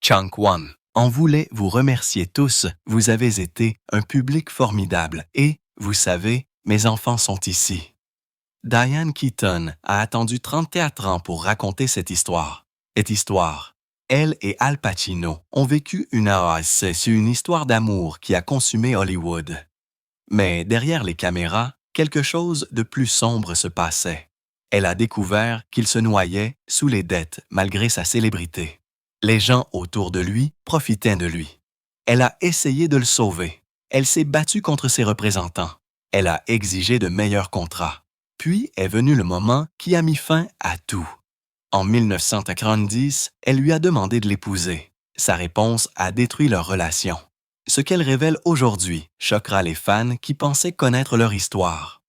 Chunk One. On voulait vous remercier tous, vous avez été un public formidable et, vous savez, mes enfants sont ici. Diane Keaton a attendu 34 ans pour raconter cette histoire. Elle et Al Pacino ont vécu une oasis sur une histoire d'amour qui a consumé Hollywood. Mais derrière les caméras, quelque chose de plus sombre se passait. Elle a découvert qu'il se noyait sous les dettes malgré sa célébrité. Les gens autour de lui profitaient de lui. Elle a essayé de le sauver. Elle s'est battue contre ses représentants. Elle a exigé de meilleurs contrats. Puis est venu le moment qui a mis fin à tout. En 1990, elle lui a demandé de l'épouser. Sa réponse a détruit leur relation. Ce qu'elle révèle aujourd'hui choquera les fans qui pensaient connaître leur histoire.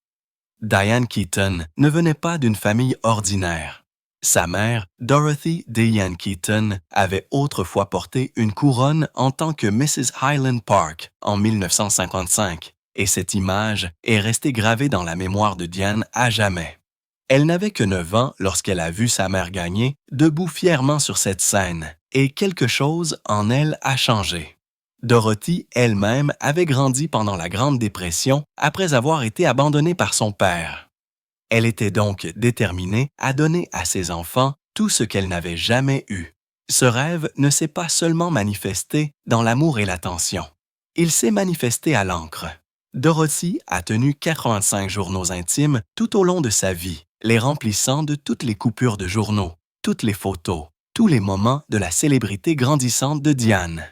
Diane Keaton ne venait pas d'une famille ordinaire. Sa mère, Dorothy Diane Keaton, avait autrefois porté une couronne en tant que Mrs. Highland Park en 1955, et cette image est restée gravée dans la mémoire de Diane à jamais. Elle n'avait que 9 ans lorsqu'elle a vu sa mère gagner, debout fièrement sur cette scène, et quelque chose en elle a changé. Dorothy elle-même avait grandi pendant la Grande Dépression après avoir été abandonnée par son père. Elle était donc déterminée à donner à ses enfants tout ce qu'elle n'avait jamais eu. Ce rêve ne s'est pas seulement manifesté dans l'amour et l'attention. Il s'est manifesté à l'encre. Dorothy a tenu 85 journaux intimes tout au long de sa vie, les remplissant de toutes les coupures de journaux, toutes les photos, tous les moments de la célébrité grandissante de Diane.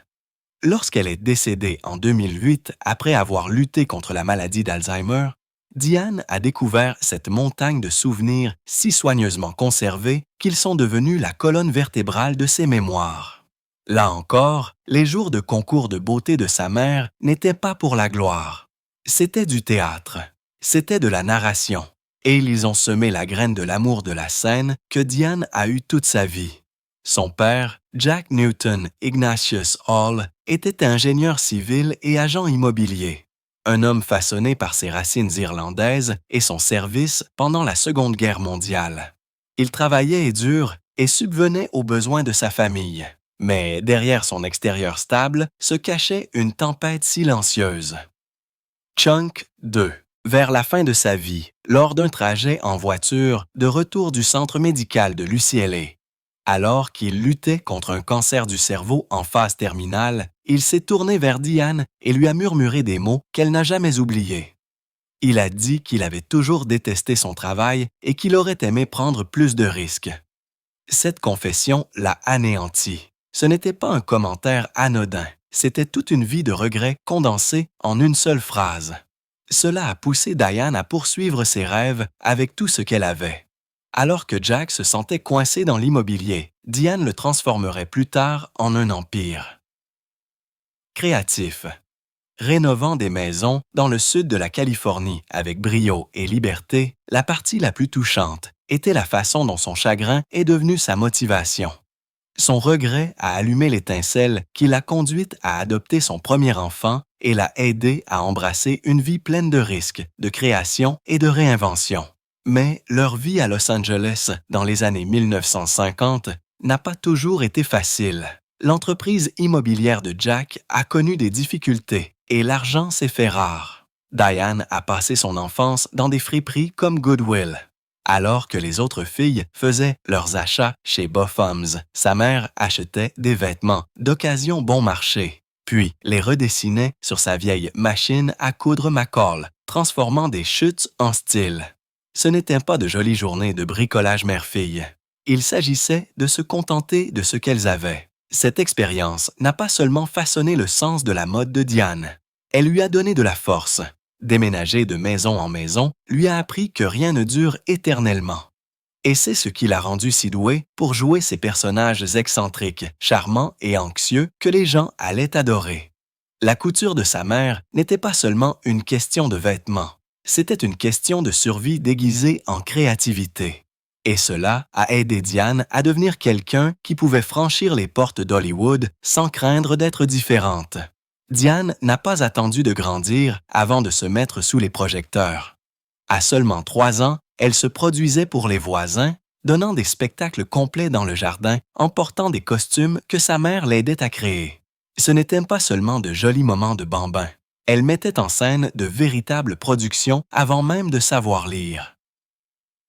Lorsqu'elle est décédée en 2008 après avoir lutté contre la maladie d'Alzheimer, Diane a découvert cette montagne de souvenirs si soigneusement conservés qu'ils sont devenus la colonne vertébrale de ses mémoires. Là encore, les jours de concours de beauté de sa mère n'étaient pas pour la gloire. C'était du théâtre, c'était de la narration, et ils ont semé la graine de l'amour de la scène que Diane a eue toute sa vie. Son père, Jack Newton Ignatius Hall, était ingénieur civil et agent immobilier. Un homme façonné par ses racines irlandaises et son service pendant la Seconde Guerre mondiale. Il travaillait dur et subvenait aux besoins de sa famille. Mais derrière son extérieur stable se cachait une tempête silencieuse. Chunk 2. Vers la fin de sa vie, lors d'un trajet en voiture de retour du centre médical de l'UCLA, alors qu'il luttait contre un cancer du cerveau en phase terminale, il s'est tourné vers Diane et lui a murmuré des mots qu'elle n'a jamais oubliés. Il a dit qu'il avait toujours détesté son travail et qu'il aurait aimé prendre plus de risques. Cette confession l'a anéanti. Ce n'était pas un commentaire anodin, c'était toute une vie de regrets condensée en une seule phrase. Cela a poussé Diane à poursuivre ses rêves avec tout ce qu'elle avait. Alors que Jack se sentait coincé dans l'immobilier, Diane le transformerait plus tard en un empire. Créatif. Rénovant des maisons dans le sud de la Californie avec brio et liberté, la partie la plus touchante était la façon dont son chagrin est devenu sa motivation. Son regret a allumé l'étincelle qui l'a conduite à adopter son premier enfant et l'a aidé à embrasser une vie pleine de risques, de création et de réinvention. Mais leur vie à Los Angeles dans les années 1950 n'a pas toujours été facile. L'entreprise immobilière de Jack a connu des difficultés et l'argent s'est fait rare. Diane a passé son enfance dans des friperies comme Goodwill. Alors que les autres filles faisaient leurs achats chez Bofums, sa mère achetait des vêtements d'occasion bon marché, puis les redessinait sur sa vieille machine à coudre McCall, transformant des chutes en style. Ce n'étaient pas de jolies journées de bricolage mère-fille. Il s'agissait de se contenter de ce qu'elles avaient. Cette expérience n'a pas seulement façonné le sens de la mode de Diane. Elle lui a donné de la force. Déménager de maison en maison lui a appris que rien ne dure éternellement. Et c'est ce qui l'a rendue si douée pour jouer ces personnages excentriques, charmants et anxieux que les gens allaient adorer. La couture de sa mère n'était pas seulement une question de vêtements. C'était une question de survie déguisée en créativité. Et cela a aidé Diane à devenir quelqu'un qui pouvait franchir les portes d'Hollywood sans craindre d'être différente. Diane n'a pas attendu de grandir avant de se mettre sous les projecteurs. À seulement 3 ans, elle se produisait pour les voisins donnant des spectacles complets dans le jardin en portant des costumes que sa mère l'aidait à créer. Ce n'étaient pas seulement de jolis moments de bambin. Elle mettait en scène de véritables productions avant même de savoir lire.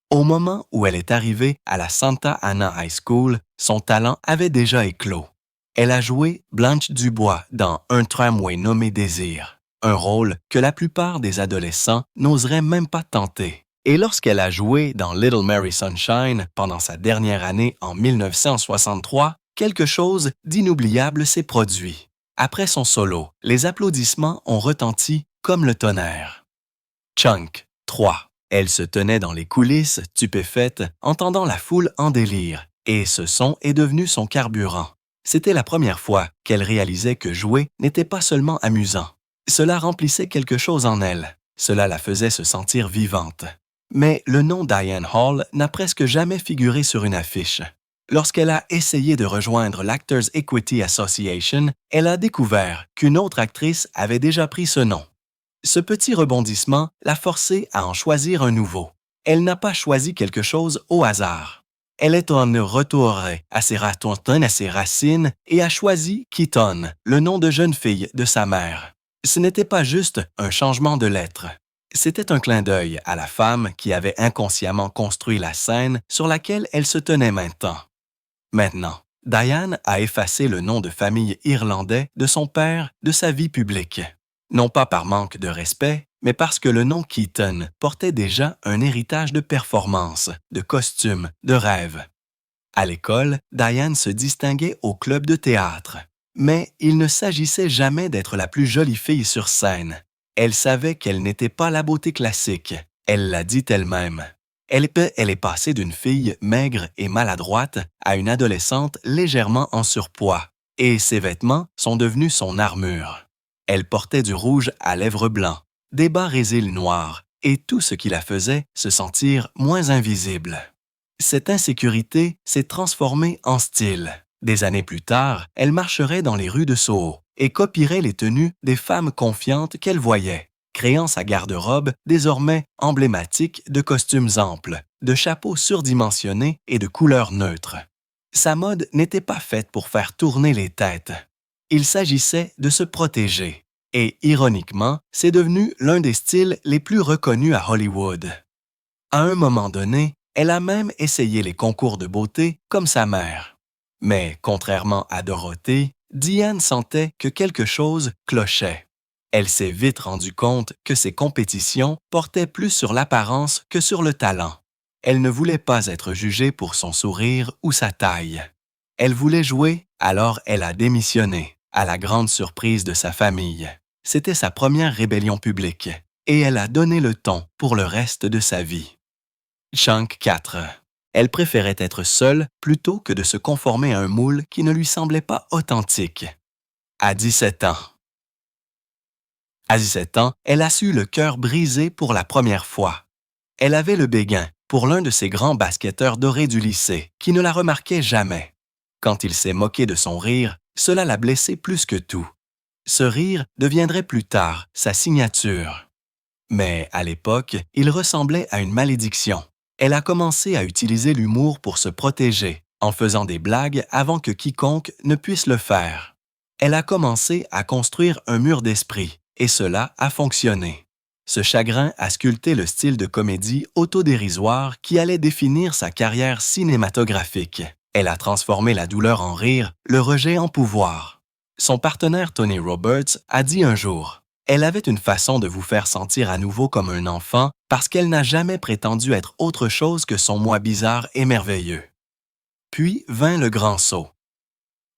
Au moment où elle est arrivée à la Santa Ana High School, son talent avait déjà éclos. Elle a joué Blanche Dubois dans Un tramway nommé Désir, un rôle que la plupart des adolescents n'oseraient même pas tenter. Et lorsqu'elle a joué dans Little Mary Sunshine pendant sa dernière année en 1963, quelque chose d'inoubliable s'est produit. Après son solo, les applaudissements ont retenti comme le tonnerre. Chunk 3. Elle se tenait dans les coulisses, stupéfaite, entendant la foule en délire, et ce son est devenu son carburant. C'était la première fois qu'elle réalisait que jouer n'était pas seulement amusant. Cela remplissait quelque chose en elle. Cela la faisait se sentir vivante. Mais le nom Diane Hall n'a presque jamais figuré sur une affiche. Lorsqu'elle a essayé de rejoindre l'Actors Equity Association, elle a découvert qu'une autre actrice avait déjà pris ce nom. Ce petit rebondissement l'a forcée à en choisir un nouveau. Elle n'a pas choisi quelque chose au hasard. Elle est en retour à ses racines et a choisi Keaton, le nom de jeune fille de sa mère. Ce n'était pas juste un changement de lettres. C'était un clin d'œil à la femme qui avait inconsciemment construit la scène sur laquelle elle se tenait maintenant. Maintenant, Diane a effacé le nom de famille irlandais de son père de sa vie publique. Non pas par manque de respect, mais parce que le nom Keaton portait déjà un héritage de performance, de costumes, de rêves. À l'école, Diane se distinguait au club de théâtre. Mais il ne s'agissait jamais d'être la plus jolie fille sur scène. Elle savait qu'elle n'était pas la beauté classique. Elle l'a dit elle-même. Elle est passée d'une fille maigre et maladroite à une adolescente légèrement en surpoids, et ses vêtements sont devenus son armure. Elle portait du rouge à lèvres blancs, des bas résils noirs, et tout ce qui la faisait se sentir moins invisible. Cette insécurité s'est transformée en style. Des années plus tard, elle marcherait dans les rues de Soho et copierait les tenues des femmes confiantes qu'elle voyait, créant sa garde-robe désormais emblématique de costumes amples, de chapeaux surdimensionnés et de couleurs neutres. Sa mode n'était pas faite pour faire tourner les têtes. Il s'agissait de se protéger. Et ironiquement, c'est devenu l'un des styles les plus reconnus à Hollywood. À un moment donné, elle a même essayé les concours de beauté comme sa mère. Mais contrairement à Dorothée, Diane sentait que quelque chose clochait. Elle s'est vite rendue compte que ses compétitions portaient plus sur l'apparence que sur le talent. Elle ne voulait pas être jugée pour son sourire ou sa taille. Elle voulait jouer, alors elle a démissionné, à la grande surprise de sa famille. C'était sa première rébellion publique, et elle a donné le ton pour le reste de sa vie. Chunk 4. Elle préférait être seule plutôt que de se conformer à un moule qui ne lui semblait pas authentique. À 17 ans. À 17 ans, elle a su le cœur brisé pour la première fois. Elle avait le béguin pour l'un de ces grands basketteurs dorés du lycée qui ne la remarquait jamais. Quand il s'est moqué de son rire, cela l'a blessée plus que tout. Ce rire deviendrait plus tard sa signature. Mais à l'époque, il ressemblait à une malédiction. Elle a commencé à utiliser l'humour pour se protéger, en faisant des blagues avant que quiconque ne puisse le faire. Elle a commencé à construire un mur d'esprit, et cela a fonctionné. Ce chagrin a sculpté le style de comédie autodérisoire qui allait définir sa carrière cinématographique. Elle a transformé la douleur en rire, le rejet en pouvoir. Son partenaire Tony Roberts a dit un jour « Elle avait une façon de vous faire sentir à nouveau comme un enfant parce qu'elle n'a jamais prétendu être autre chose que son moi bizarre et merveilleux. » Puis vint le grand saut.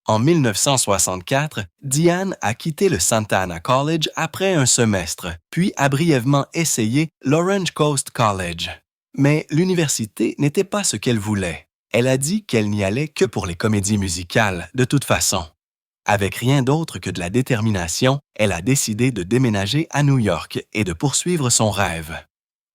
En 1964, Diane a quitté le Santa Ana College après un semestre, puis a brièvement essayé l'Orange Coast College. Mais l'université n'était pas ce qu'elle voulait. Elle a dit qu'elle n'y allait que pour les comédies musicales, de toute façon. Avec rien d'autre que de la détermination, elle a décidé de déménager à New York et de poursuivre son rêve.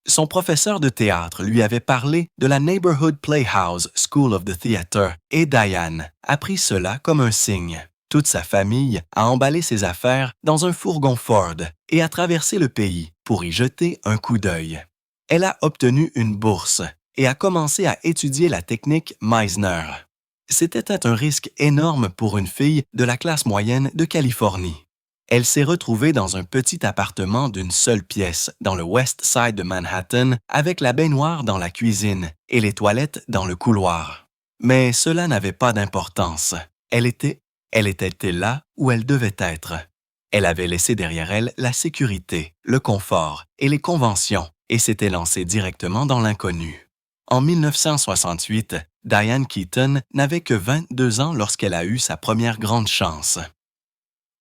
Son professeur de théâtre lui avait parlé de la Neighborhood Playhouse School of the Theatre et Diane a pris cela comme un signe. Toute sa famille a emballé ses affaires dans un fourgon Ford et a traversé le pays pour y jeter un coup d'œil. Elle a obtenu une bourse et a commencé à étudier la technique Meisner. C'était un risque énorme pour une fille de la classe moyenne de Californie. Elle s'est retrouvée dans un petit appartement d'une seule pièce dans le West Side de Manhattan avec la baignoire dans la cuisine et les toilettes dans le couloir. Mais cela n'avait pas d'importance. Elle était là où elle devait être. Elle avait laissé derrière elle la sécurité, le confort et les conventions et s'était lancée directement dans l'inconnu. En 1968, Diane Keaton n'avait que 22 ans lorsqu'elle a eu sa première grande chance.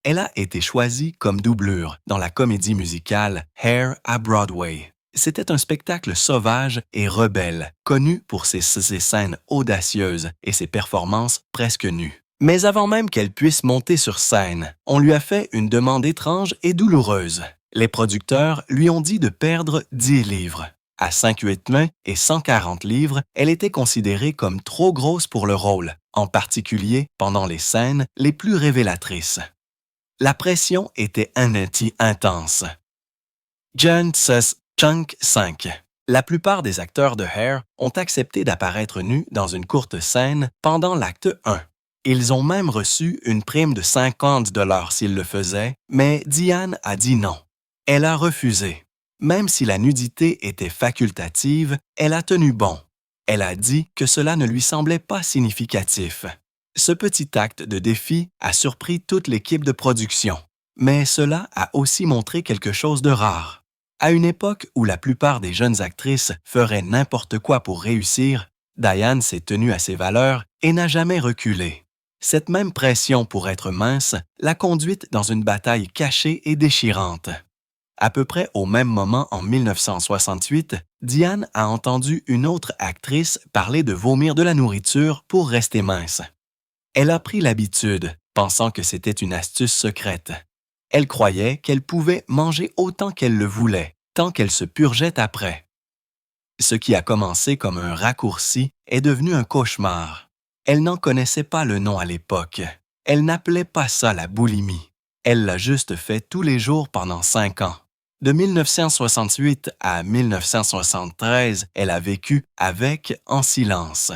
Elle a été choisie comme doublure dans la comédie musicale Hair à Broadway. C'était un spectacle sauvage et rebelle, connu pour ses scènes audacieuses et ses performances presque nues. Mais avant même qu'elle puisse monter sur scène, on lui a fait une demande étrange et douloureuse. Les producteurs lui ont dit de perdre 10 livres. À 5'8" et 140 livres, elle était considérée comme trop grosse pour le rôle, en particulier pendant les scènes les plus révélatrices. La pression était intense. Chunk 5. La plupart des acteurs de Hair ont accepté d'apparaître nus dans une courte scène pendant l'acte 1. Ils ont même reçu une prime de 50 $ s'ils le faisaient, mais Diane a dit non. Elle a refusé. Même si la nudité était facultative, elle a tenu bon. Elle a dit que cela ne lui semblait pas significatif. Ce petit acte de défi a surpris toute l'équipe de production, mais cela a aussi montré quelque chose de rare. À une époque où la plupart des jeunes actrices feraient n'importe quoi pour réussir, Diane s'est tenue à ses valeurs et n'a jamais reculé. Cette même pression pour être mince l'a conduite dans une bataille cachée et déchirante. À peu près au même moment en 1968, Diane a entendu une autre actrice parler de vomir de la nourriture pour rester mince. Elle a pris l'habitude, pensant que c'était une astuce secrète. Elle croyait qu'elle pouvait manger autant qu'elle le voulait, tant qu'elle se purgeait après. Ce qui a commencé comme un raccourci est devenu un cauchemar. Elle n'en connaissait pas le nom à l'époque. Elle n'appelait pas ça la boulimie. Elle l'a juste fait tous les jours pendant 5 ans. De 1968 à 1973, elle a vécu avec en silence.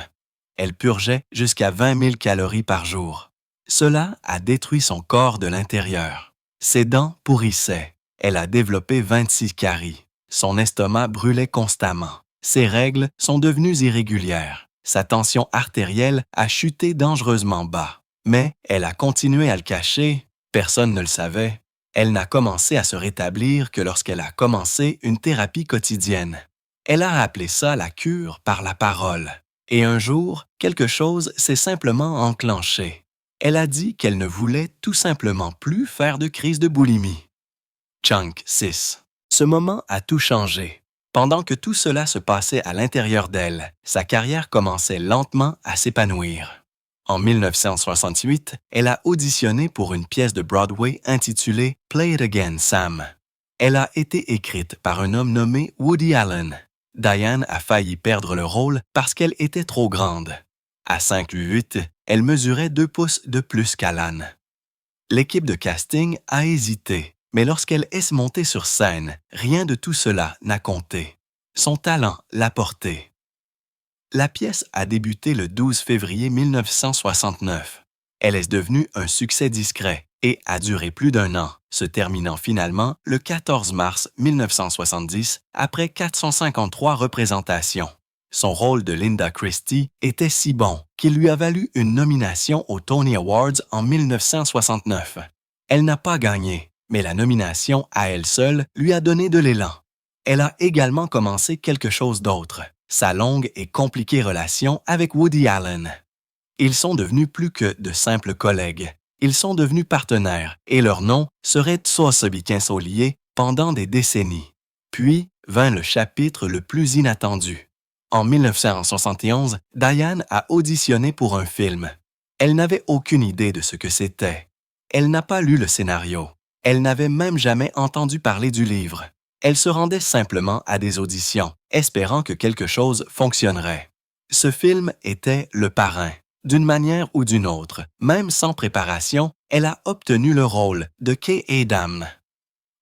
Elle purgeait jusqu'à 20 000 calories par jour. Cela a détruit son corps de l'intérieur. Ses dents pourrissaient. Elle a développé 26 caries. Son estomac brûlait constamment. Ses règles sont devenues irrégulières. Sa tension artérielle a chuté dangereusement bas. Mais elle a continué à le cacher. Personne ne le savait. Elle n'a commencé à se rétablir que lorsqu'elle a commencé une thérapie quotidienne. Elle a appelé ça la cure par la parole. Et un jour, quelque chose s'est simplement enclenché. Elle a dit qu'elle ne voulait tout simplement plus faire de crise de boulimie. Chunk 6. Ce moment a tout changé. Pendant que tout cela se passait à l'intérieur d'elle, sa carrière commençait lentement à s'épanouir. En 1968, elle a auditionné pour une pièce de Broadway intitulée « Play It Again, Sam ». Elle a été écrite par un homme nommé Woody Allen. Diane a failli perdre le rôle parce qu'elle était trop grande. À 5'8", elle mesurait 2 pouces de plus qu'Alan. L'équipe de casting a hésité, mais lorsqu'elle est montée sur scène, rien de tout cela n'a compté. Son talent l'a porté. La pièce a débuté le 12 février 1969. Elle est devenue un succès discret et a duré plus d'1 an, se terminant finalement le 14 mars 1970 après 453 représentations. Son rôle de Linda Christie était si bon qu'il lui a valu une nomination aux Tony Awards en 1969. Elle n'a pas gagné, mais la nomination à elle seule lui a donné de l'élan. Elle a également commencé quelque chose d'autre, sa longue et compliquée relation avec Woody Allen. Ils sont devenus plus que de simples collègues. Ils sont devenus partenaires et leur nom serait lié pendant des décennies. Puis vint le chapitre le plus inattendu. En 1971, Diane a auditionné pour un film. Elle n'avait aucune idée de ce que c'était. Elle n'a pas lu le scénario. Elle n'avait même jamais entendu parler du livre. Elle se rendait simplement à des auditions, espérant que quelque chose fonctionnerait. Ce film était Le Parrain. D'une manière ou d'une autre, même sans préparation, elle a obtenu le rôle de Kay Adam.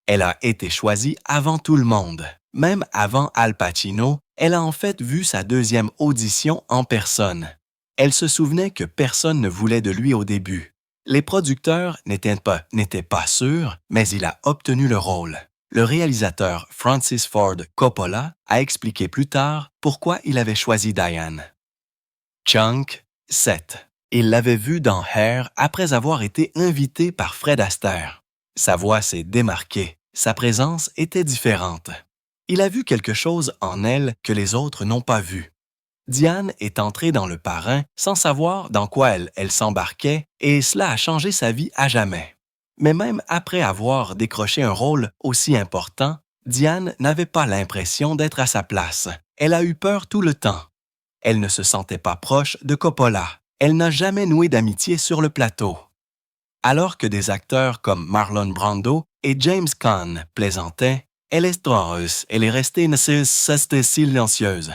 Elle a été choisie avant tout le monde, Même avant Al Pacino, elle a en fait vu sa deuxième audition en personne. Elle se souvenait que personne ne voulait de lui au début. Les producteurs n'étaient pas sûrs, mais il a obtenu le rôle. Le réalisateur Francis Ford Coppola a expliqué plus tard pourquoi il avait choisi Diane. Chunk 7. Il l'avait vue dans Hair après avoir été invité par Fred Astaire. Sa voix s'est démarquée, sa présence était différente. Il a vu quelque chose en elle que les autres n'ont pas vu. Diane est entrée dans Le Parrain sans savoir dans quoi elle s'embarquait et cela a changé sa vie à jamais. Mais même après avoir décroché un rôle aussi important, Diane n'avait pas l'impression d'être à sa place. Elle a eu peur tout le temps. Elle ne se sentait pas proche de Coppola. Elle n'a jamais noué d'amitié sur le plateau. Alors que des acteurs comme Marlon Brando et James Caan plaisantaient, elle est heureuse, elle est restée silencieuse.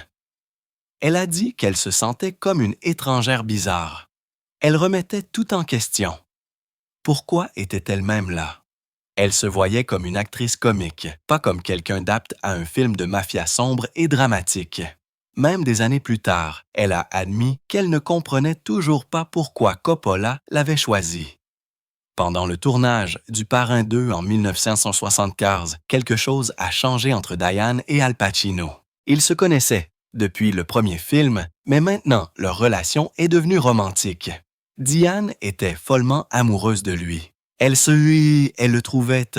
Elle a dit qu'elle se sentait comme une étrangère bizarre. Elle remettait tout en question. Pourquoi était-elle même là? Elle se voyait comme une actrice comique, pas comme quelqu'un d'apte à un film de mafia sombre et dramatique. Même des années plus tard, elle a admis qu'elle ne comprenait toujours pas pourquoi Coppola l'avait choisie. Pendant le tournage du Parrain 2 en 1975, quelque chose a changé entre Diane et Al Pacino. Ils se connaissaient depuis le premier film, mais maintenant leur relation est devenue romantique. Diane était follement amoureuse de lui. Elle le trouvait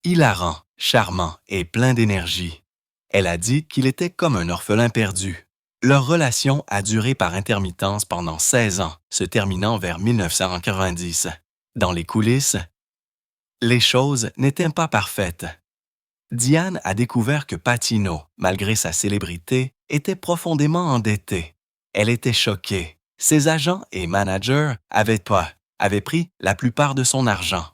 hilarant, charmant et plein d'énergie. Elle a dit qu'il était comme un orphelin perdu. Leur relation a duré par intermittence pendant 16 ans, se terminant vers 1990. Dans les coulisses, les choses n'étaient pas parfaites. Diane a découvert que Pacino, malgré sa célébrité, était profondément endetté. Elle était choquée. Ses agents et managers avaient pris la plupart de son argent.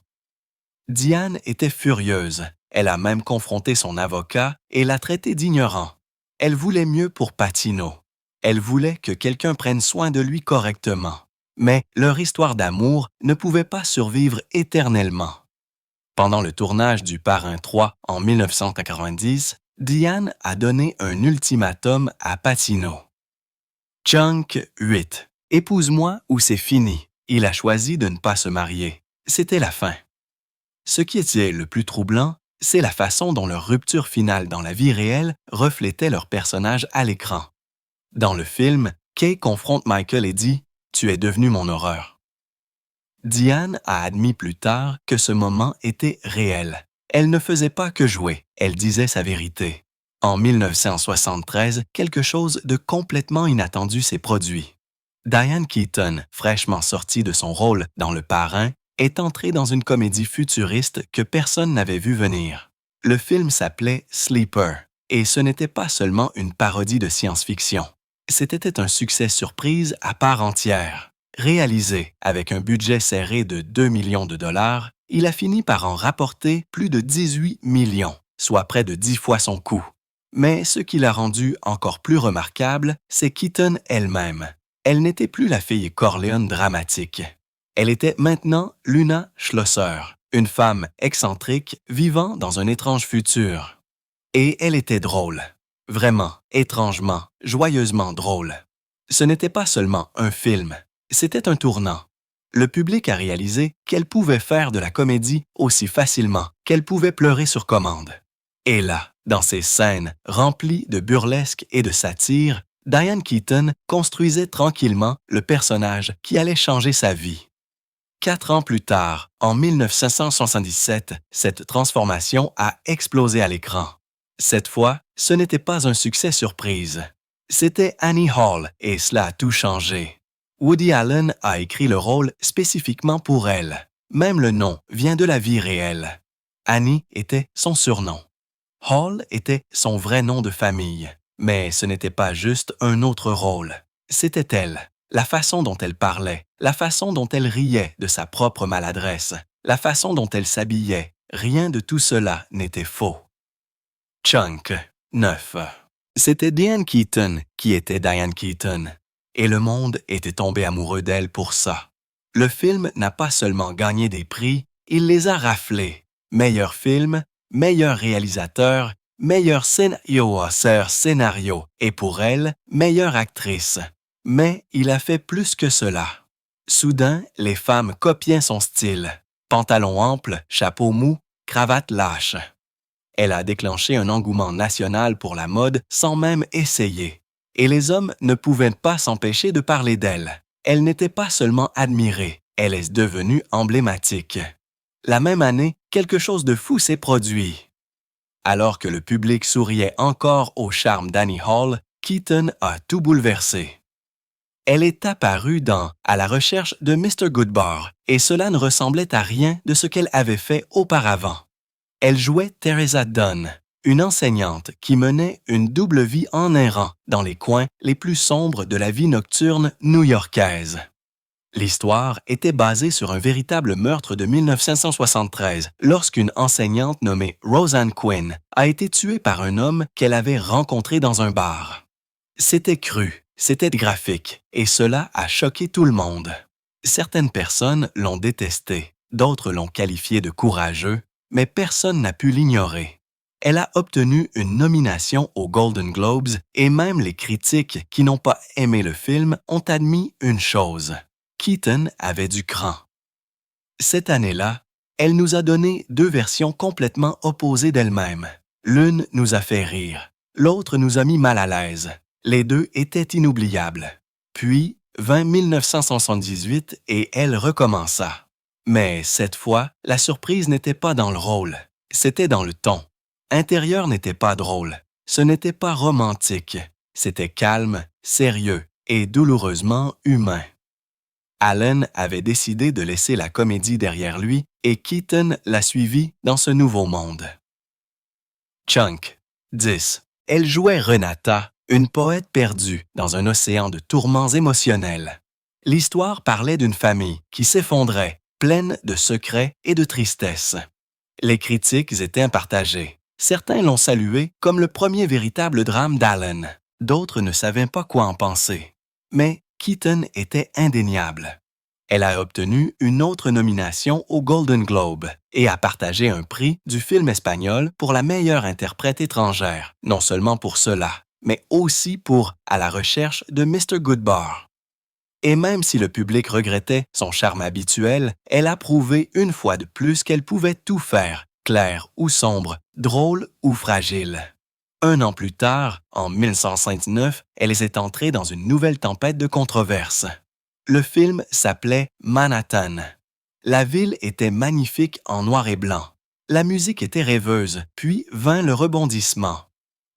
Diane était furieuse. Elle a même confronté son avocat et l'a traité d'ignorant. Elle voulait mieux pour Pacino. Elle voulait que quelqu'un prenne soin de lui correctement. Mais leur histoire d'amour ne pouvait pas survivre éternellement. Pendant le tournage du Parrain 3 en 1990, Diane a donné un ultimatum à Pacino. Chunk 8. Épouse-moi ou c'est fini. Il a choisi de ne pas se marier. C'était la fin. Ce qui était le plus troublant, c'est la façon dont leur rupture finale dans la vie réelle reflétait leur personnage à l'écran. Dans le film, Kay confronte Michael et dit « Tu es devenu mon horreur ». Diane a admis plus tard que ce moment était réel. Elle ne faisait pas que jouer, elle disait sa vérité. En 1973, quelque chose de complètement inattendu s'est produit. Diane Keaton, fraîchement sortie de son rôle dans Le Parrain, est entrée dans une comédie futuriste que personne n'avait vu venir. Le film s'appelait Sleeper, et ce n'était pas seulement une parodie de science-fiction. C'était un succès surprise à part entière. Réalisé avec un budget serré de 2 millions de dollars, il a fini par en rapporter plus de 18 millions, soit près de 10 fois son coût. Mais ce qui l'a rendu encore plus remarquable, c'est Keaton elle-même. Elle n'était plus la fille Corleone dramatique. Elle était maintenant Luna Schlosser, une femme excentrique vivant dans un étrange futur. Et elle était drôle. Vraiment, étrangement, joyeusement drôle. Ce n'était pas seulement un film. C'était un tournant. Le public a réalisé qu'elle pouvait faire de la comédie aussi facilement qu'elle pouvait pleurer sur commande. Et là, dans ces scènes remplies de burlesque et de satire, Diane Keaton construisait tranquillement le personnage qui allait changer sa vie. 4 ans plus tard, en 1977, cette transformation a explosé à l'écran. Cette fois, ce n'était pas un succès surprise. C'était Annie Hall et cela a tout changé. Woody Allen a écrit le rôle spécifiquement pour elle. Même le nom vient de la vie réelle. Annie était son surnom. Hall était son vrai nom de famille. Mais ce n'était pas juste un autre rôle. C'était elle. La façon dont elle parlait, la façon dont elle riait de sa propre maladresse, la façon dont elle s'habillait, rien de tout cela n'était faux. Chunk 9. C'était Diane Keaton qui était Diane Keaton. Et le monde était tombé amoureux d'elle pour ça. Le film n'a pas seulement gagné des prix, il les a raflés. Meilleur film, meilleur réalisateur meilleur scénario et pour elle, meilleure actrice. Mais il a fait plus que cela. Soudain, les femmes copiaient son style. Pantalon ample, chapeau mou, cravate lâche. Elle a déclenché un engouement national pour la mode sans même essayer. Et les hommes ne pouvaient pas s'empêcher de parler d'elle. Elle n'était pas seulement admirée, elle est devenue emblématique. La même année, quelque chose de fou s'est produit. Alors que le public souriait encore au charme d'Annie Hall, Keaton a tout bouleversé. Elle est apparue dans « À la recherche de Mr. Goodbar » et cela ne ressemblait à rien de ce qu'elle avait fait auparavant. Elle jouait Teresa Dunn, une enseignante qui menait une double vie en errant dans les coins les plus sombres de la vie nocturne new-yorkaise. L'histoire était basée sur un véritable meurtre de 1973 lorsqu'une enseignante nommée Roseanne Quinn a été tuée par un homme qu'elle avait rencontré dans un bar. C'était cru, c'était graphique et cela a choqué tout le monde. Certaines personnes l'ont détesté, d'autres l'ont qualifié de courageux, mais personne n'a pu l'ignorer. Elle a obtenu une nomination aux Golden Globes et même les critiques qui n'ont pas aimé le film ont admis une chose. Keaton avait du cran. Cette année-là, elle nous a donné deux versions complètement opposées d'elle-même. L'une nous a fait rire, l'autre nous a mis mal à l'aise. Les deux étaient inoubliables. Puis, vint 1978 et elle recommença. Mais cette fois, la surprise n'était pas dans le rôle, c'était dans le ton. Intérieur n'était pas drôle, ce n'était pas romantique, c'était calme, sérieux et douloureusement humain. Allen avait décidé de laisser la comédie derrière lui et Keaton l'a suivi dans ce nouveau monde. Chunk, 10. Elle jouait Renata, une poète perdue dans un océan de tourments émotionnels. L'histoire parlait d'une famille qui s'effondrait, pleine de secrets et de tristesse. Les critiques étaient partagées. Certains l'ont salué comme le premier véritable drame d'Allen. D'autres ne savaient pas quoi en penser. Mais Keaton était indéniable. Elle a obtenu une autre nomination au Golden Globe et a partagé un prix du film espagnol pour la meilleure interprète étrangère, non seulement pour cela, mais aussi pour « À la recherche de Mr. Goodbar ». Et même si le public regrettait son charme habituel, elle a prouvé une fois de plus qu'elle pouvait tout faire, clair ou sombre, drôle ou fragile. Un an plus tard, en 1959, elle est entrée dans une nouvelle tempête de controverses. Le film s'appelait Manhattan. La ville était magnifique en noir et blanc. La musique était rêveuse, puis vint le rebondissement.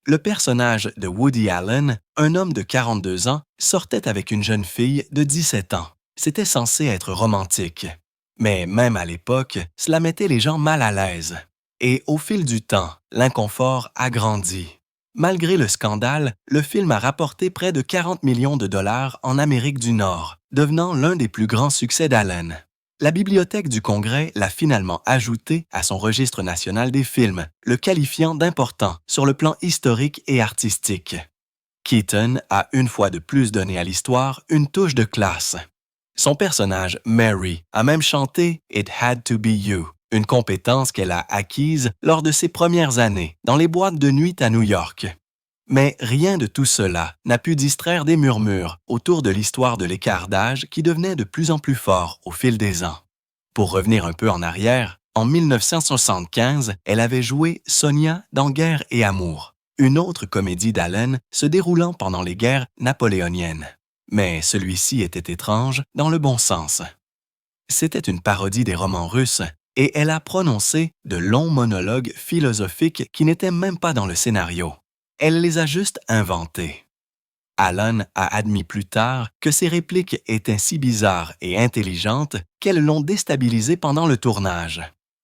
Le personnage de Woody Allen, un homme de 42 ans, sortait avec une jeune fille de 17 ans. C'était censé être romantique. Mais même à l'époque, cela mettait les gens mal à l'aise. Et au fil du temps, l'inconfort a grandi. Malgré le scandale, le film a rapporté près de 40 millions de dollars en Amérique du Nord, devenant l'un des plus grands succès d'Allen. La Bibliothèque du Congrès l'a finalement ajouté à son registre national des films, le qualifiant d'important sur le plan historique et artistique. Keaton a une fois de plus donné à l'histoire une touche de classe. Son personnage, Mary, a même chanté « It Had to Be You », une compétence qu'elle a acquise lors de ses premières années dans les boîtes de nuit à New York. Mais rien de tout cela n'a pu distraire des murmures autour de l'histoire de l'écart d'âge qui devenait de plus en plus fort au fil des ans. Pour revenir un peu en arrière, en 1975, elle avait joué Sonia dans Guerre et Amour, une autre comédie d'Allen se déroulant pendant les guerres napoléoniennes. Mais celui-ci était étrange dans le bon sens. C'était une parodie des romans russes et elle a prononcé de longs monologues philosophiques qui n'étaient même pas dans le scénario. Elle les a juste inventés. Allen a admis plus tard que ces répliques étaient si bizarres et intelligentes qu'elles l'ont déstabilisé pendant le tournage.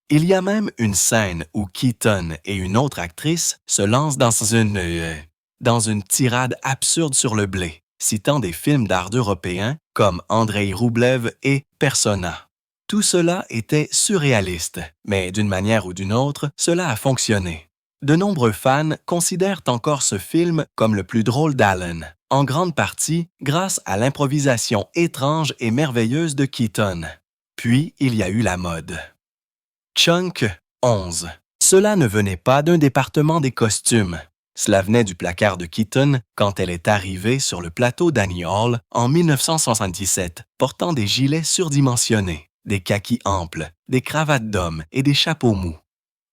Il y a même une scène où Keaton et une autre actrice se lancent dans une tirade absurde sur le blé, citant des films d'art européens comme Andrei Roublev et Persona. Tout cela était surréaliste, mais d'une manière ou d'une autre, cela a fonctionné. De nombreux fans considèrent encore ce film comme le plus drôle d'Allen, en grande partie grâce à l'improvisation étrange et merveilleuse de Keaton. Puis, il y a eu la mode. Chunk 11. Cela ne venait pas d'un département des costumes. Cela venait du placard de Keaton quand elle est arrivée sur le plateau d'Annie Hall en 1977, portant des gilets surdimensionnés, des kakis amples, des cravates d'hommes et des chapeaux mous.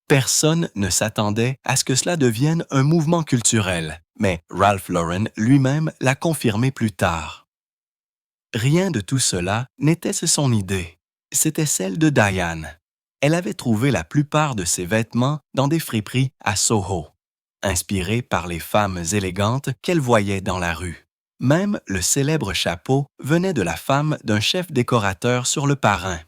Personne ne s'attendait à ce que cela devienne un mouvement culturel, mais Ralph Lauren lui-même l'a confirmé plus tard. Rien de tout cela n'était son idée. C'était celle de Diane. Elle avait trouvé la plupart de ses vêtements dans des friperies à Soho, inspirés par les femmes élégantes qu'elle voyait dans la rue. Même le célèbre chapeau venait de la femme d'un chef décorateur sur Le Parrain.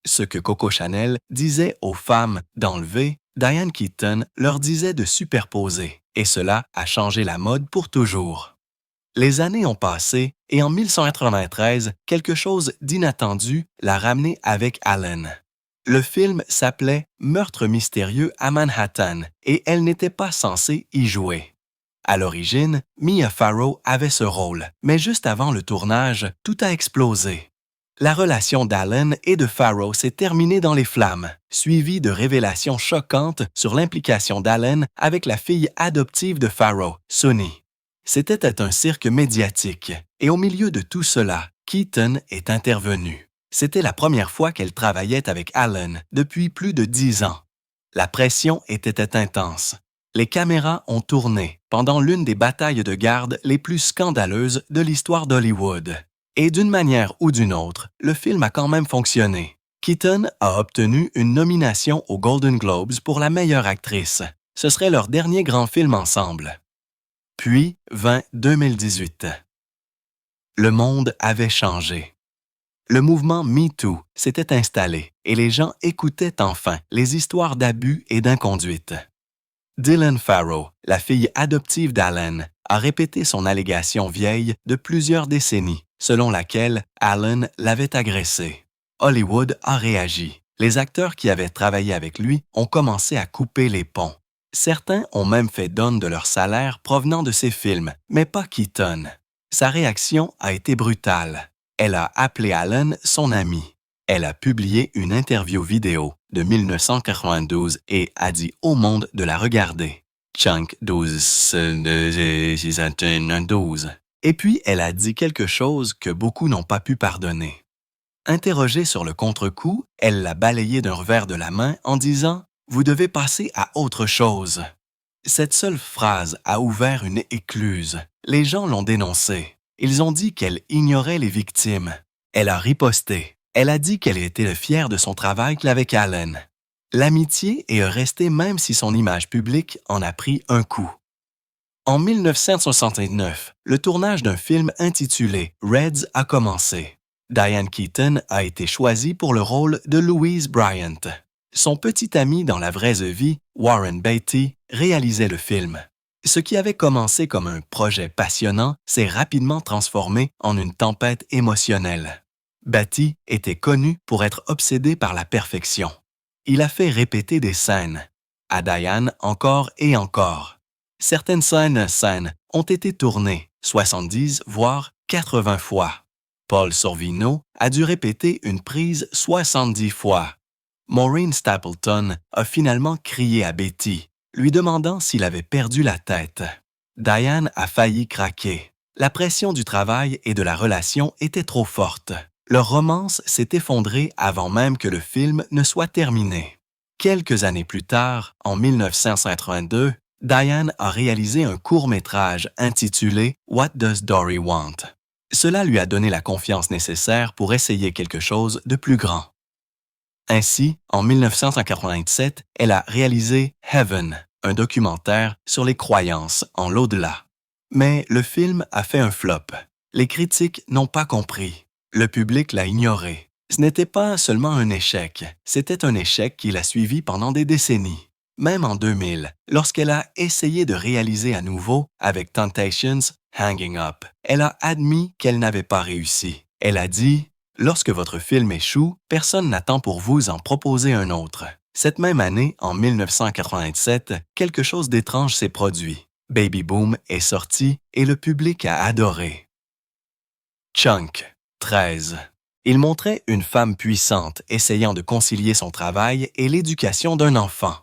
Ce que Coco Chanel disait aux femmes d'enlever, Diane Keaton leur disait de superposer, et cela a changé la mode pour toujours. Les années ont passé et en 1193, quelque chose d'inattendu l'a ramenée avec Allen. Le film s'appelait Meurtre mystérieux à Manhattan et elle n'était pas censée y jouer. À l'origine, Mia Farrow avait ce rôle, mais juste avant le tournage, tout a explosé. La relation d'Allen et de Farrow s'est terminée dans les flammes, suivie de révélations choquantes sur l'implication d'Allen avec la fille adoptive de Farrow, Sunny. C'était un cirque médiatique, et au milieu de tout cela, Keaton est intervenue. C'était la première fois qu'elle travaillait avec Allen depuis plus de 10 ans. La pression était intense. Les caméras ont tourné pendant l'une des batailles de garde les plus scandaleuses de l'histoire d'Hollywood. Et d'une manière ou d'une autre, le film a quand même fonctionné. Keaton a obtenu une nomination aux Golden Globes pour la meilleure actrice. Ce serait leur dernier grand film ensemble. Puis vint 2018. Le monde avait changé. Le mouvement MeToo s'était installé et les gens écoutaient enfin les histoires d'abus et d'inconduite. Dylan Farrow, la fille adoptive d'Allen, a répété son allégation vieille de plusieurs décennies, selon laquelle Allen l'avait agressée. Hollywood a réagi. Les acteurs qui avaient travaillé avec lui ont commencé à couper les ponts. Certains ont même fait don de leur salaire provenant de ses films, mais pas Keaton. Sa réaction a été brutale. Elle a appelé Allen son ami. Elle a publié une interview vidéo de 1992 et a dit au monde de la regarder. Chunk 12. Et puis, elle a dit quelque chose que beaucoup n'ont pas pu pardonner. Interrogée sur le contre-coup, elle l'a balayé d'un revers de la main en disant « Vous devez passer à autre chose ». Cette seule phrase a ouvert une écluse. Les gens l'ont dénoncée. Ils ont dit qu'elle ignorait les victimes. Elle a riposté. Elle a dit qu'elle était fière de son travail avec Allen. L'amitié est restée même si son image publique en a pris un coup. En 1969, le tournage d'un film intitulé Reds a commencé. Diane Keaton a été choisie pour le rôle de Louise Bryant. Son petit ami dans la vraie vie, Warren Beatty, réalisait le film. Ce qui avait commencé comme un projet passionnant s'est rapidement transformé en une tempête émotionnelle. Beatty était connu pour être obsédé par la perfection. Il a fait répéter des scènes, à Diane encore et encore. Certaines scènes ont été tournées 70 voire 80 fois. Paul Sorvino a dû répéter une prise 70 fois. Maureen Stapleton a finalement crié à Beatty, lui demandant s'il avait perdu la tête. Diane a failli craquer. La pression du travail et de la relation était trop forte. Leur romance s'est effondrée avant même que le film ne soit terminé. Quelques années plus tard, en 1982, Diane a réalisé un court-métrage intitulé « What Does Dory Want ». Cela lui a donné la confiance nécessaire pour essayer quelque chose de plus grand. Ainsi, en 1987, elle a réalisé « Heaven », un documentaire sur les croyances en l'au-delà. Mais le film a fait un flop. Les critiques n'ont pas compris. Le public l'a ignoré. Ce n'était pas seulement un échec, c'était un échec qui l'a suivi pendant des décennies. Même en 2000, lorsqu'elle a essayé de réaliser à nouveau avec Temptations Hanging Up, elle a admis qu'elle n'avait pas réussi. Elle a dit « Lorsque votre film échoue, personne n'attend pour vous en proposer un autre ». Cette même année, en 1987, quelque chose d'étrange s'est produit. Baby Boom est sorti et le public a adoré. Chunk, 13. Il montrait une femme puissante essayant de concilier son travail et l'éducation d'un enfant.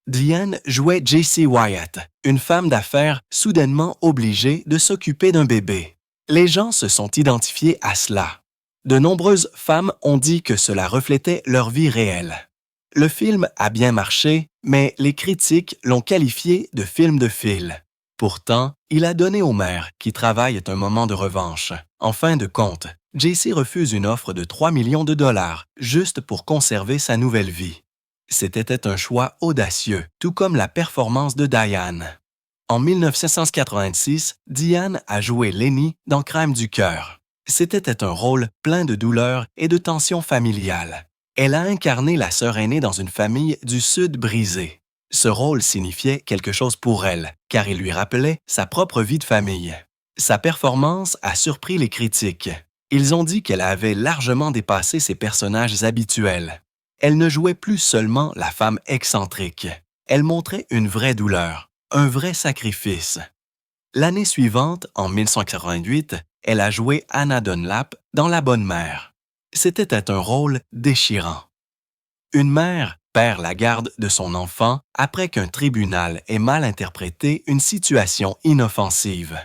Diane jouait J.C. Wyatt, une femme d'affaires soudainement obligée de s'occuper d'un bébé. Les gens se sont identifiés à cela. De nombreuses femmes ont dit que cela reflétait leur vie réelle. Le film a bien marché, mais les critiques l'ont qualifié de film de fil. Pourtant, il a donné aux mères qui travaillent un moment de revanche. En fin de compte, J.C. refuse une offre de 3 millions de dollars juste pour conserver sa nouvelle vie. C'était un choix audacieux, tout comme la performance de Diane. En 1986, Diane a joué Lenny dans Crème du cœur. C'était un rôle plein de douleur et de tensions familiales. Elle a incarné la sœur aînée dans une famille du Sud brisée. Ce rôle signifiait quelque chose pour elle, car il lui rappelait sa propre vie de famille. Sa performance a surpris les critiques. Ils ont dit qu'elle avait largement dépassé ses personnages habituels. Elle ne jouait plus seulement la femme excentrique. Elle montrait une vraie douleur, un vrai sacrifice. L'année suivante, en 1988, elle a joué Anna Dunlap dans La Bonne Mère. C'était un rôle déchirant. Une mère perd la garde de son enfant après qu'un tribunal ait mal interprété une situation inoffensive.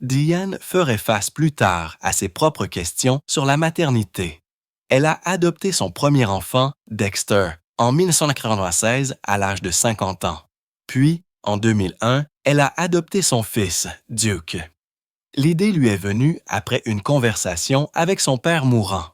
Diane ferait face plus tard à ses propres questions sur la maternité. Elle a adopté son premier enfant, Dexter, en 1996 à l'âge de 50 ans. Puis, en 2001, elle a adopté son fils, Duke. L'idée lui est venue après une conversation avec son père mourant.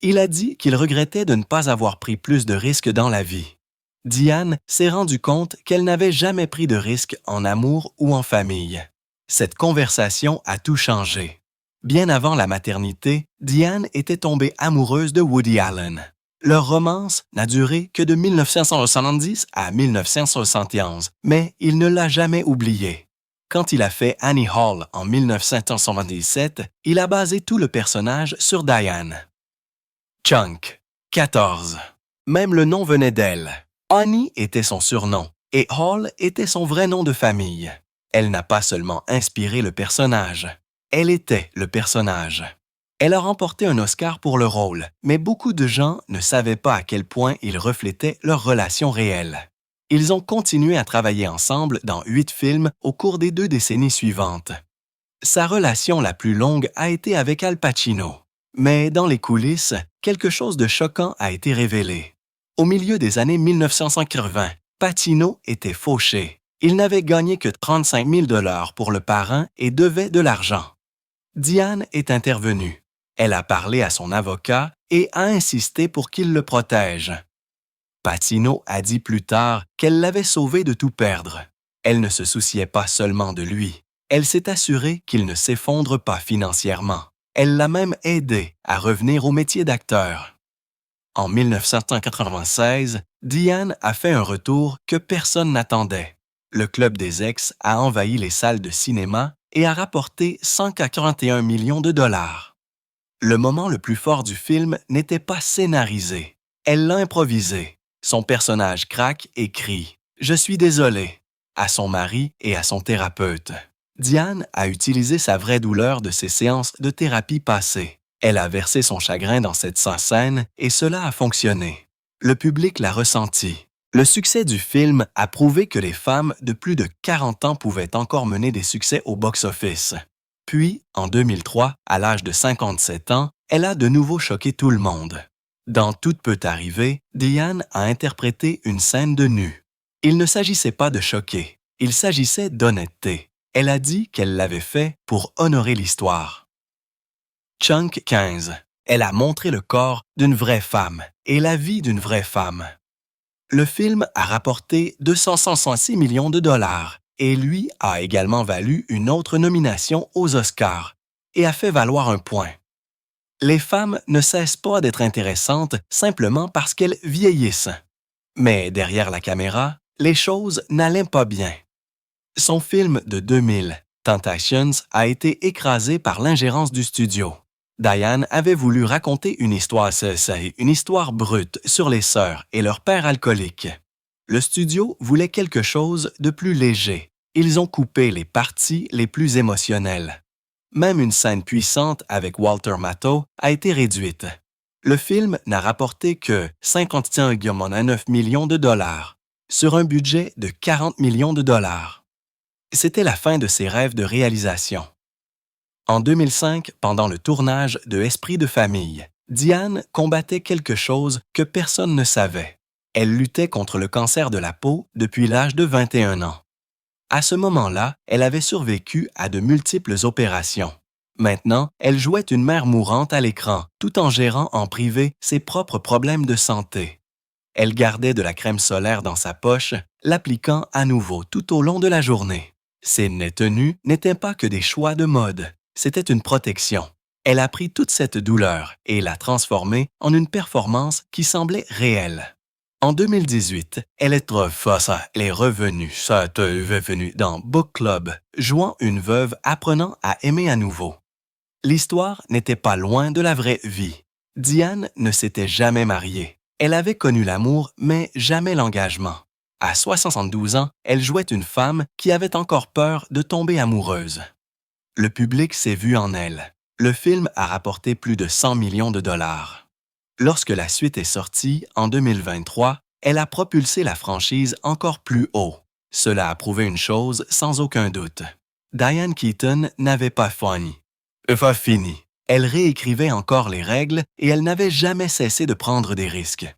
Il a dit qu'il regrettait de ne pas avoir pris plus de risques dans la vie. Diane s'est rendue compte qu'elle n'avait jamais pris de risques en amour ou en famille. Cette conversation a tout changé. Bien avant la maternité, Diane était tombée amoureuse de Woody Allen. Leur romance n'a duré que de 1970 à 1971, mais il ne l'a jamais oubliée. Quand il a fait Annie Hall en 1977, il a basé tout le personnage sur Diane. Chunk, 14. Même le nom venait d'elle. Annie était son surnom et Hall était son vrai nom de famille. Elle n'a pas seulement inspiré le personnage, elle était le personnage. Elle a remporté un Oscar pour le rôle, mais beaucoup de gens ne savaient pas à quel point il reflétait leur relation réelle. Ils ont continué à travailler ensemble dans 8 films au cours des 2 décennies suivantes. Sa relation la plus longue a été avec Al Pacino. Mais dans les coulisses, quelque chose de choquant a été révélé. Au milieu des années 1980, Pacino était fauché. Il n'avait gagné que 35 000 $ pour le parrain et devait de l'argent. Diane est intervenue. Elle a parlé à son avocat et a insisté pour qu'il le protège. Pacino a dit plus tard qu'elle l'avait sauvé de tout perdre. Elle ne se souciait pas seulement de lui. Elle s'est assurée qu'il ne s'effondre pas financièrement. Elle l'a même aidé à revenir au métier d'acteur. En 1996, Diane a fait un retour que personne n'attendait. Le Club des Ex a envahi les salles de cinéma et a rapporté 141 millions de dollars. Le moment le plus fort du film n'était pas scénarisé. Elle l'a improvisé. Son personnage craque et crie « Je suis désolé » à son mari et à son thérapeute. Diane a utilisé sa vraie douleur de ses séances de thérapie passées. Elle a versé son chagrin dans cette scène et cela a fonctionné. Le public l'a ressenti. Le succès du film a prouvé que les femmes de plus de 40 ans pouvaient encore mener des succès au box-office. Puis, en 2003, à l'âge de 57 ans, elle a de nouveau choqué tout le monde. Dans Tout peut arriver, Diane a interprété une scène de nu. Il ne s'agissait pas de choquer, il s'agissait d'honnêteté. Elle a dit qu'elle l'avait fait pour honorer l'histoire. Chunk 15. Elle a montré le corps d'une vraie femme et la vie d'une vraie femme. Le film a rapporté 266 millions de dollars et lui a également valu une autre nomination aux Oscars et a fait valoir un point. Les femmes ne cessent pas d'être intéressantes simplement parce qu'elles vieillissent. Mais derrière la caméra, les choses n'allaient pas bien. Son film de 2000, Temptations, a été écrasé par l'ingérence du studio. Diane avait voulu raconter une histoire brute sur les sœurs et leur père alcoolique. Le studio voulait quelque chose de plus léger. Ils ont coupé les parties les plus émotionnelles. Même une scène puissante avec Walter Matthau a été réduite. Le film n'a rapporté que 51,9 millions de dollars. sur un budget de 40 millions de dollars. C'était la fin de ses rêves de réalisation. En 2005, pendant le tournage de Esprit de famille, Diane combattait quelque chose que personne ne savait. Elle luttait contre le cancer de la peau depuis l'âge de 21 ans. À ce moment-là, elle avait survécu à de multiples opérations. Maintenant, elle jouait une mère mourante à l'écran, tout en gérant en privé ses propres problèmes de santé. Elle gardait de la crème solaire dans sa poche, l'appliquant à nouveau tout au long de la journée. Ses nez tenus n'étaient pas que des choix de mode, c'était une protection. Elle a pris toute cette douleur et l'a transformée en une performance qui semblait réelle. En 2018, est revenue dans Book Club, jouant une veuve apprenant à aimer à nouveau. L'histoire n'était pas loin de la vraie vie. Diane ne s'était jamais mariée. Elle avait connu l'amour, mais jamais l'engagement. À 72 ans, elle jouait une femme qui avait encore peur de tomber amoureuse. Le public s'est vu en elle. Le film a rapporté plus de 100 millions de dollars. Lorsque la suite est sortie, en 2023, elle a propulsé la franchise encore plus haut. Cela a prouvé une chose sans aucun doute. Diane Keaton n'avait pas fini. Elle réécrivait encore les règles et elle n'avait jamais cessé de prendre des risques.